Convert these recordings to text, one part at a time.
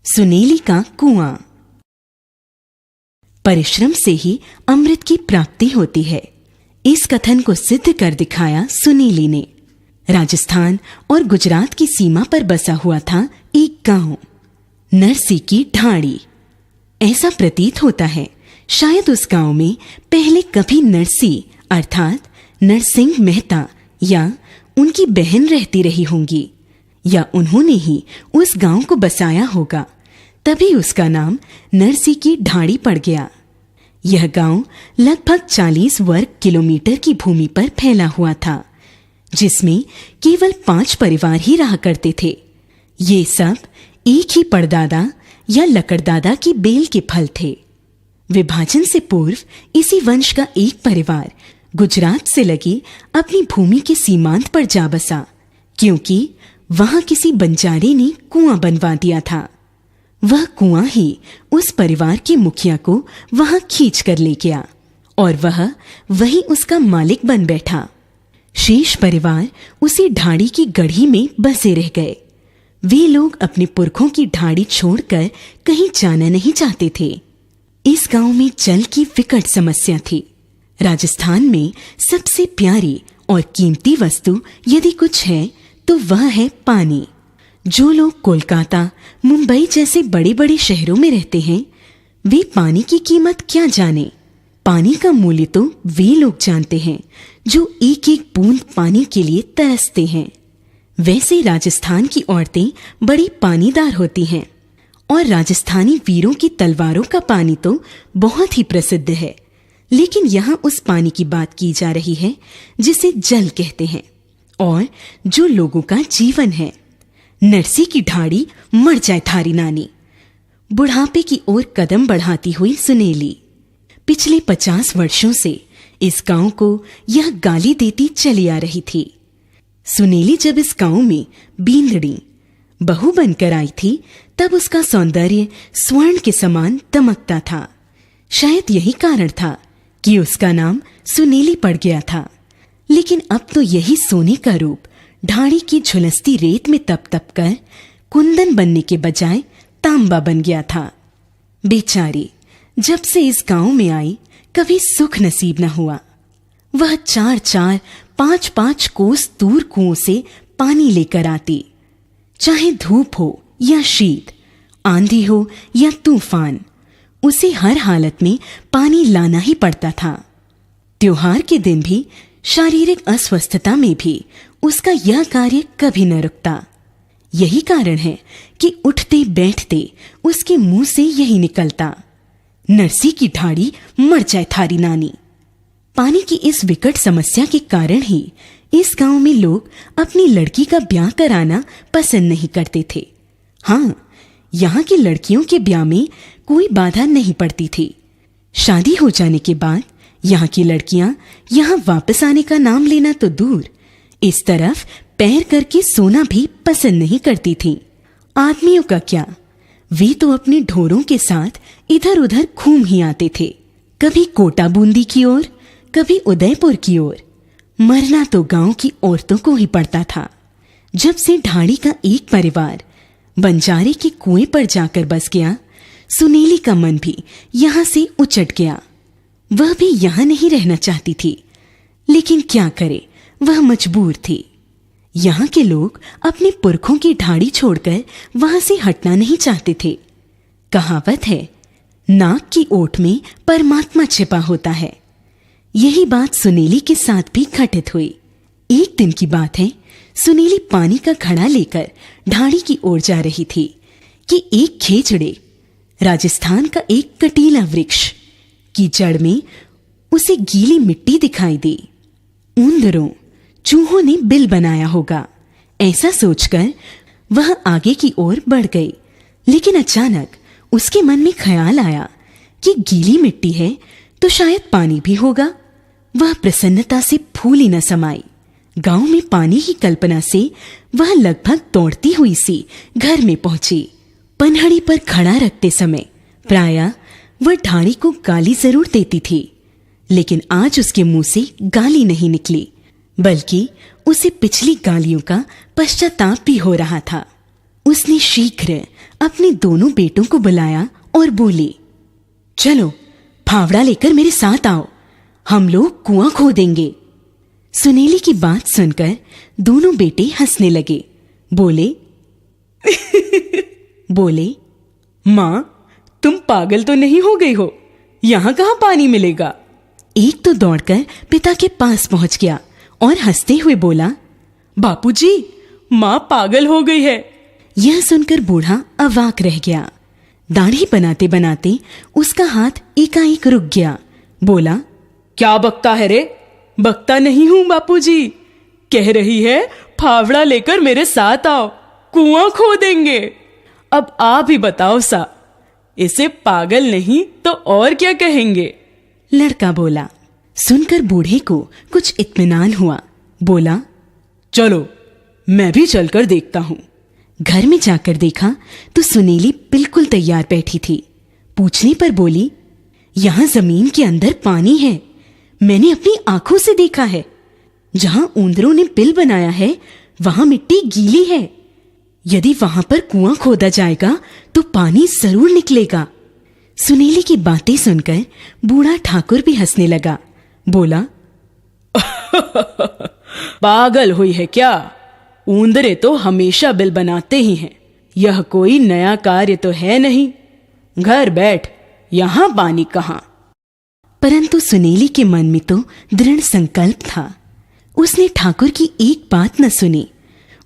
सुनेली का कुआं। परिश्रम से ही अमृत की प्राप्ति होती है। इस कथन को सिद्ध कर दिखाया सुनेली ने। राजस्थान और गुजरात की सीमा पर बसा हुआ था एक गांव, नरसी की ढाणी। ऐसा प्रतीत होता है शायद उस गांव में पहले कभी नरसी अर्थात नरसिंह मेहता या उनकी बहन रहती रही होंगी, या उन्होंने ही उस गांव को बसाया होगा, तभी उसका नाम नरसी की ढाणी पड़ गया। यह गांव लगभग 40 वर्ग किलोमीटर की भूमि पर फैला हुआ था, जिसमें केवल 5 परिवार ही रहा करते थे। ये सब एक ही परदादा या लकड़दादा की बेल के फल थे। विभाजन से पूर्व इसी वंश का एक परिवार गुजरात से लगी अपनी भूमि के सीमांत पर जा बसा, क्योंकि वहां किसी बंजारे ने कुआं बनवा दिया था। वह कुआं ही उस परिवार के मुखिया को वहां खींच कर ले गया और वह वही उसका मालिक बन बैठा। शेष परिवार उसी ढाणी की गढ़ी में बसे रह गए। वे लोग अपने पुरखों की ढाणी छोड़कर कहीं जाना नहीं चाहते थे। इस गांव में जल की विकट समस्या थी। राजस्थान में सबसे प्यारी और कीमती वस्तु यदि कुछ है तो वह है पानी। जो लोग कोलकाता, मुंबई जैसे बड़े बड़े शहरों में रहते हैं, वे पानी की कीमत क्या जाने। पानी का मूल्य तो वे लोग जानते हैं जो एक एक बूंद पानी के लिए तरसते हैं। वैसे राजस्थान की औरतें बड़ी पानीदार होती हैं और राजस्थानी वीरों की तलवारों का पानी तो बहुत ही प्रसिद्ध है। लेकिन यहाँ उस पानी की बात की जा रही है जिसे जल कहते हैं और जो लोगों का जीवन है। नरसी की ढाणी मर जाए थारी नानी। बुढ़ापे की ओर कदम बढ़ाती हुई सुनेली पिछले 50 वर्षों से इस गांव को यह गाली देती चली आ रही थी। सुनेली जब इस गांव में बींदड़ी बहू बनकर आई थी, तब उसका सौंदर्य स्वर्ण के समान दमकता था। शायद यही कारण था कि उसका नाम सुनेली पड़ गया था। लेकिन अब तो यही सोने का रूप ढाणी की झुलसती रेत में तप तप कर कुंदन बनने के बजाय तांबा बन गया था। बेचारी जब से इस गांव में आई कभी सुख नसीब न हुआ। वह 4-4, 5-5 कोस दूर कुओं से पानी लेकर आती। चाहे धूप हो या शीत, आंधी हो या तूफान, उसे हर हालत में पानी लाना ही पड़ता था। त्योहार के दिन भी, शारीरिक अस्वस्थता में भी उसका यह कार्य कभी न रुकता। यही कारण है कि उठते बैठते उसके मुंह से यही निकलता, नरसी की ढाणी मर जाए थारी नानी। पानी की इस विकट समस्या के कारण ही इस गांव में लोग अपनी लड़की का ब्याह कराना पसंद नहीं करते थे। हाँ, यहाँ की लड़कियों के ब्याह में कोई बाधा नहीं पड़ती थी। शादी हो जाने के बाद यहाँ की लड़कियां यहाँ वापस आने का नाम लेना तो दूर, इस तरफ पैर करके सोना भी पसंद नहीं करती थीं। आदमियों का क्या, वे तो अपने ढोरों के साथ इधर उधर घूम ही आते थे, कभी कोटा बूंदी की ओर, कभी उदयपुर की ओर। मरना तो गांव की औरतों को ही पड़ता था। जब से ढाणी का एक परिवार बंजारे के कुएं पर जाकर बस गया, सुनेली का मन भी यहाँ से उचट गया। वह भी यहाँ नहीं रहना चाहती थी, लेकिन क्या करे, वह मजबूर थी। यहाँ के लोग अपने पुरखों की ढाणी छोड़कर वहां से हटना नहीं चाहते थे। कहावत है, नाक की ओट में परमात्मा छिपा होता है। यही बात सुनेली के साथ भी घटित हुई। एक दिन की बात है, सुनेली पानी का घड़ा लेकर ढाणी की ओर जा रही थी कि एक खेजड़े, राजस्थान का एक कटीला वृक्ष की जड़ में उसे गीली मिट्टी दिखाई दी। उंदरों, चूहों ने बिल बनाया होगा, ऐसा सोचकर वह आगे की ओर बढ़ गई। लेकिन अचानक उसके मन में ख्याल आया कि गीली मिट्टी है तो शायद पानी भी होगा। वह प्रसन्नता से फूल ही न समाई। गांव में पानी की कल्पना से वह लगभग दौड़ती हुई सी घर में पहुंची। पनहड़ी पर खड़ा रखते समय प्रायः वह ढाणी को गाली जरूर देती थी, लेकिन आज उसके मुंह से गाली नहीं निकली, बल्कि उसे पिछली गालियों का पश्चाताप भी हो रहा था। उसने शीघ्र अपने दोनों बेटों को बुलाया और बोली, चलो फावड़ा लेकर मेरे साथ आओ, हम लोग कुआं खोदेंगे। सुनेली की बात सुनकर दोनों बेटे हंसने लगे। बोले मां, तुम पागल तो नहीं हो गई हो? यहां कहां पानी मिलेगा? एक तो दौड़कर पिता के पास पहुंच गया और हंसते हुए बोला, बापूजी, मां पागल हो गई है। यह सुनकर बूढ़ा अवाक रह गया। दाढ़ी बनाते बनाते उसका हाथ एकाएक रुक गया। बोला, क्या बकता है रे? बकता नहीं हूं बापूजी, कह रही है फावड़ा लेकर मेरे साथ आओ, कुआं खोदेंगे। अब आप ही बताओ सा, इसे पागल नहीं तो और क्या कहेंगे? लड़का बोला। सुनकर बूढ़े को कुछ इत्मीनान हुआ। बोला, चलो मैं भी चलकर देखता हूं। घर में जाकर देखा तो सुनेली बिल्कुल तैयार बैठी थी। पूछने पर बोली, यहां जमीन के अंदर पानी है, मैंने अपनी आंखों से देखा है। जहां ऊंदरों ने बिल बनाया है वहां मिट्टी गीली है। यदि वहां पर कुआं खोदा जाएगा तो पानी जरूर निकलेगा। सुनेली की बातें सुनकर बूढ़ा ठाकुर भी हंसने लगा। बोला, पागल हुई है क्या? ऊंदरे तो हमेशा बिल बनाते ही हैं, यह कोई नया कार्य तो है नहीं। घर बैठ, यहां पानी कहां? परंतु सुनेली के मन में तो दृढ़ संकल्प था। उसने ठाकुर की एक बात न सुनी।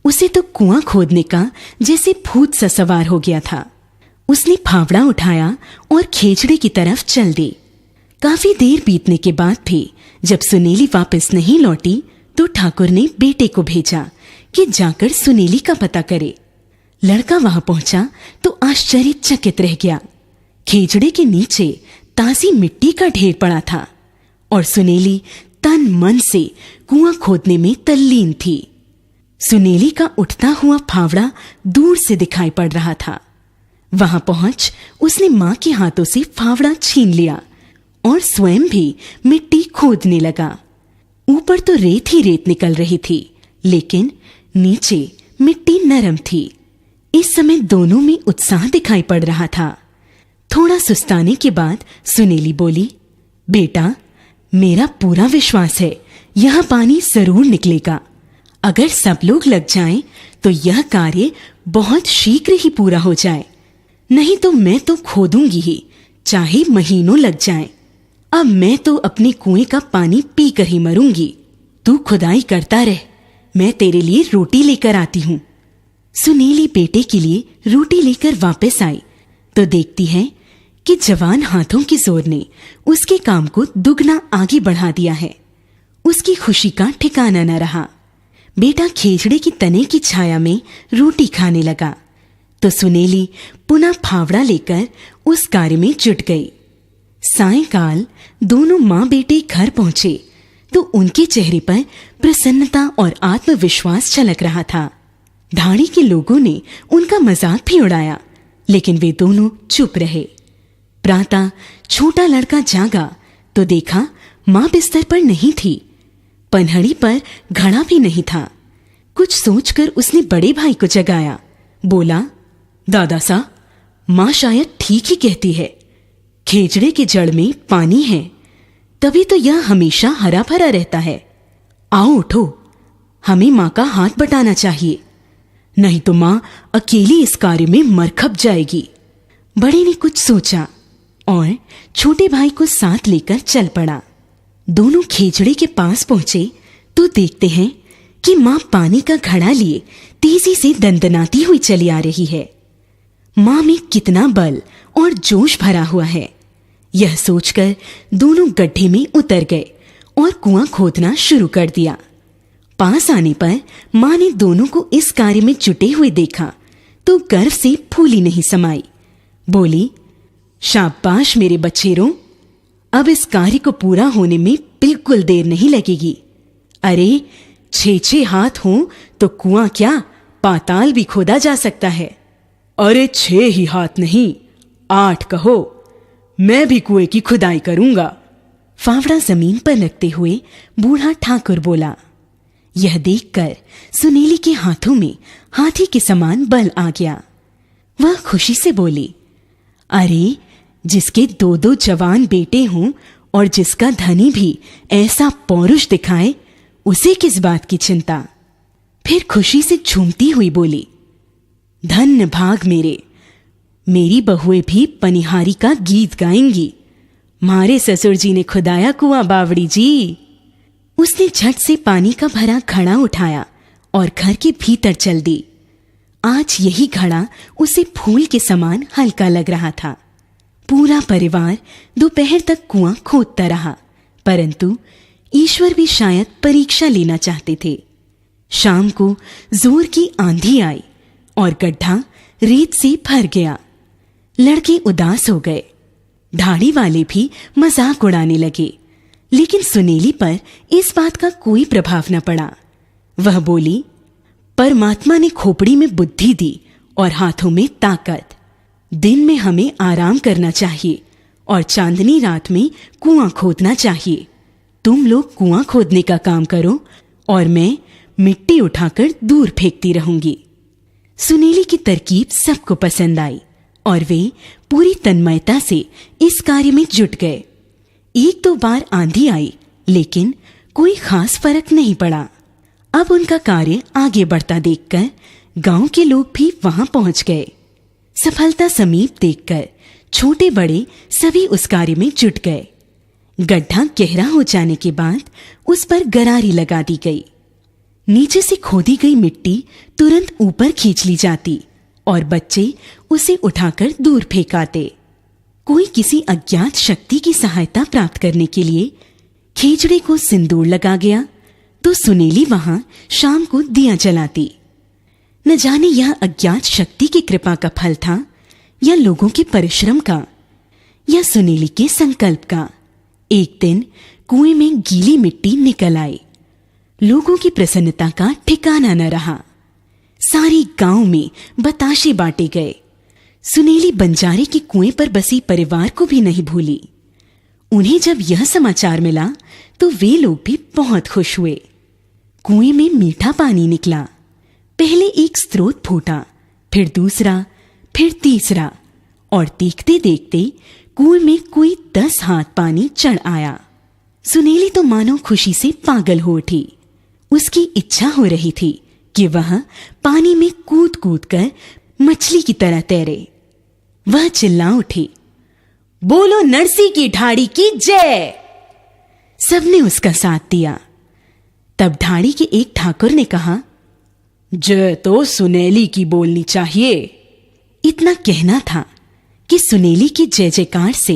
उसे तो कुआं खोदने का जैसे भूत सा सवार हो गया था। उसने फावड़ा उठाया और खेजड़े की तरफ चल दी। काफी देर बीतने के बाद भी जब सुनेली वापस नहीं लौटी तो ठाकुर ने बेटे को भेजा कि जाकर सुनेली का पता करे। लड़का वहां पहुंचा तो आश्चर्यचकित रह गया। खेजड़े के नीचे ताजी मिट्टी का ढेर पड़ा था और सुनेली तन मन से कुआं खोदने में तल्लीन थी। सुनेली का उठता हुआ फावड़ा दूर से दिखाई पड़ रहा था। वहां पहुंच उसने मां के हाथों से फावड़ा छीन लिया और स्वयं भी मिट्टी खोदने लगा। ऊपर तो रेत ही रेत निकल रही थी, लेकिन नीचे मिट्टी नरम थी। इस समय दोनों में उत्साह दिखाई पड़ रहा था। थोड़ा सुस्ताने के बाद सुनेली बोली, बेटा, मेरा पूरा विश्वास है यह पानी जरूर निकलेगा। अगर सब लोग लग जाएं तो यह कार्य बहुत शीघ्र ही पूरा हो जाए, नहीं तो मैं तो खोदूंगी ही, चाहे महीनों लग जाएं। अब मैं तो अपने कुएं का पानी पीकर ही मरूंगी। तू खुदाई करता रह, मैं तेरे लिए रोटी लेकर आती हूं। सुनेली बेटे के लिए रोटी लेकर वापस आई तो देखती है कि जवान हाथों के जोर ने उसके काम को दुगना आगे बढ़ा दिया है। उसकी खुशी का ठिकाना न रहा। बेटा खेजड़े की तने की छाया में रोटी खाने लगा तो सुनेली पुनः फावड़ा लेकर उस कार्य में जुट गई। सायंकाल दोनों मां बेटे घर पहुंचे तो उनके चेहरे पर प्रसन्नता और आत्मविश्वास झलक रहा था। ढाणी के लोगों ने उनका मजाक भी उड़ाया, लेकिन वे दोनों चुप रहे। प्रातः छोटा लड़का जागा तो देखा मां बिस्तर पर नहीं थी, पनहड़ी पर घड़ा भी नहीं था। कुछ सोचकर उसने बड़े भाई को जगाया। बोला, दादा सा, मां शायद ठीक ही कहती है, खेजड़े के जड़ में पानी है, तभी तो यह हमेशा हरा भरा रहता है। आओ उठो, हमें मां का हाथ बटाना चाहिए, नहीं तो मां अकेली इस कार्य में मर खप जाएगी। बड़े ने कुछ सोचा और छोटे भाई को साथ लेकर चल पड़ा। दोनों खेजड़े के पास पहुंचे तो देखते हैं कि मां पानी का घड़ा लिए तेजी से दंदनाती हुई चली आ रही है। मां में कितना बल और जोश भरा हुआ है, यह सोचकर दोनों गड्ढे में उतर गए और कुआं खोदना शुरू कर दिया। पास आने पर मां ने दोनों को इस कार्य में जुटे हुए देखा तो गर्व से फूली नहीं समाई। बोली, शाबाश मेरे बच्चेरों, अब इस कार्य को पूरा होने में बिल्कुल देर नहीं लगेगी। अरे 6 हाथ हों तो कुआं क्या, पाताल भी खोदा जा सकता है। अरे 6 ही हाथ नहीं, 8 कहो, मैं भी कुएं की खुदाई करूंगा। फावड़ा जमीन पर रखते हुए बूढ़ा ठाकुर बोला। यह देखकर सुनीली के हाथों में हाथी के समान बल आ गया। वह खुशी से बोली, अरे, जिसके 2-2 जवान बेटे हों और जिसका धनी भी ऐसा पौरुष दिखाए, उसे किस बात की चिंता। फिर खुशी से झूमती हुई बोली, धन्य भाग मेरी बहुएं भी पनिहारी का गीत गाएंगी। मारे ससुर जी ने खुदाया कुआं बावड़ी जी। उसने झट से पानी का भरा घड़ा उठाया और घर के भीतर चल दी। आज यही घड़ा उसे फूल के समान हल्का लग रहा था। पूरा परिवार दोपहर तक कुआं खोदता रहा, परंतु ईश्वर भी शायद परीक्षा लेना चाहते थे। शाम को जोर की आंधी आई और गड्ढा रेत से भर गया। लड़के उदास हो गए। ढाड़ी वाले भी मजाक उड़ाने लगे, लेकिन सुनीली पर इस बात का कोई प्रभाव न पड़ा। वह बोली, परमात्मा ने खोपड़ी में बुद्धि दी और हाथों में ताकत। दिन में हमें आराम करना चाहिए और चांदनी रात में कुआं खोदना चाहिए। तुम लोग कुआं खोदने का काम करो और मैं मिट्टी उठाकर दूर फेंकती रहूंगी। सुनीली की तरकीब सबको पसंद आई और वे पूरी तन्मयता से इस कार्य में जुट गए। 1-2 बार आंधी आई, लेकिन कोई खास फर्क नहीं पड़ा। अब उनका कार्य आगे बढ़ता देखकर गांव के लोग भी वहां पहुंच गए। सफलता समीप देखकर छोटे बड़े सभी उस कार्य में जुट गए। गड्ढा गहरा हो जाने के बाद उस पर गरारी लगा दी गई। नीचे से खोदी गई मिट्टी तुरंत ऊपर खींच ली जाती और बच्चे उसे उठाकर दूर फेंकाते। कोई किसी अज्ञात शक्ति की सहायता प्राप्त करने के लिए खींचड़े को सिंदूर लगा गया, तो सुनीली वहां शाम को दिया जलाती। न जाने यह अज्ञात शक्ति की कृपा का फल था या लोगों के परिश्रम का या सुनीली के संकल्प का। एक दिन कुएं में गीली मिट्टी निकल आई। लोगों की प्रसन्नता का ठिकाना न रहा। सारी गांव में बताशे बांटे गए। सुनीली बंजारे के कुएं पर बसी परिवार को भी नहीं भूली। उन्हें जब यह समाचार मिला तो वे लोग भी बहुत खुश हुए। कुएं में मीठा पानी निकला। पहले एक स्रोत फूटा, फिर दूसरा, फिर तीसरा, और देखते देखते कुएं में कोई 10 हाथ पानी चढ़ आया। सुनीली तो मानो खुशी से पागल हो उठी। उसकी इच्छा हो रही थी कि वह पानी में कूद कूद कर मछली की तरह तैरे। वह चिल्ला उठी, बोलो नरसी की ढाड़ी की जय। सबने उसका साथ दिया। तब ढाड़ी के एक ठाकुर ने कहा, जय तो सुनेली की बोलनी चाहिए। इतना कहना था कि सुनेली की जय जयकार से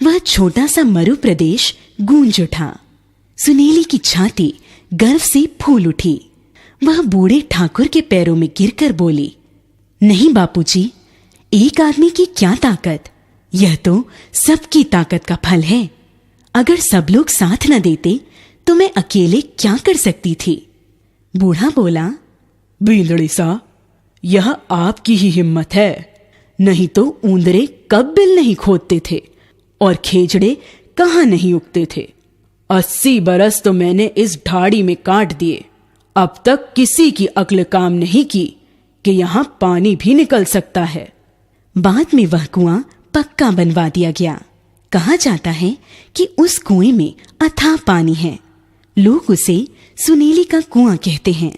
वह छोटा सा मरु प्रदेश गूंज उठा। सुनेली की छाती गर्व से फूल उठी। वह बूढ़े ठाकुर के पैरों में गिरकर बोली, नहीं बापूजी, एक आदमी की क्या ताकत, यह तो सबकी ताकत का फल है। अगर सब लोग साथ न देते तो मैं अकेले क्या कर सकती थी। बूढ़ा बोला, बीलड़ी सा, यह आपकी ही हिम्मत है, नहीं तो ऊंदरे कब बिल नहीं खोदते थे और खेजड़े कहां नहीं उगते थे। 80 बरस तो मैंने इस ढाड़ी में काट दिए, अब तक किसी की अक्ल काम नहीं की कि यहां पानी भी निकल सकता है। बाद में वह कुआं पक्का बनवा दिया गया। कहा जाता है कि उस कुएं में अथाह पानी है। लोग उसे सुनीली का कुआं कहते हैं।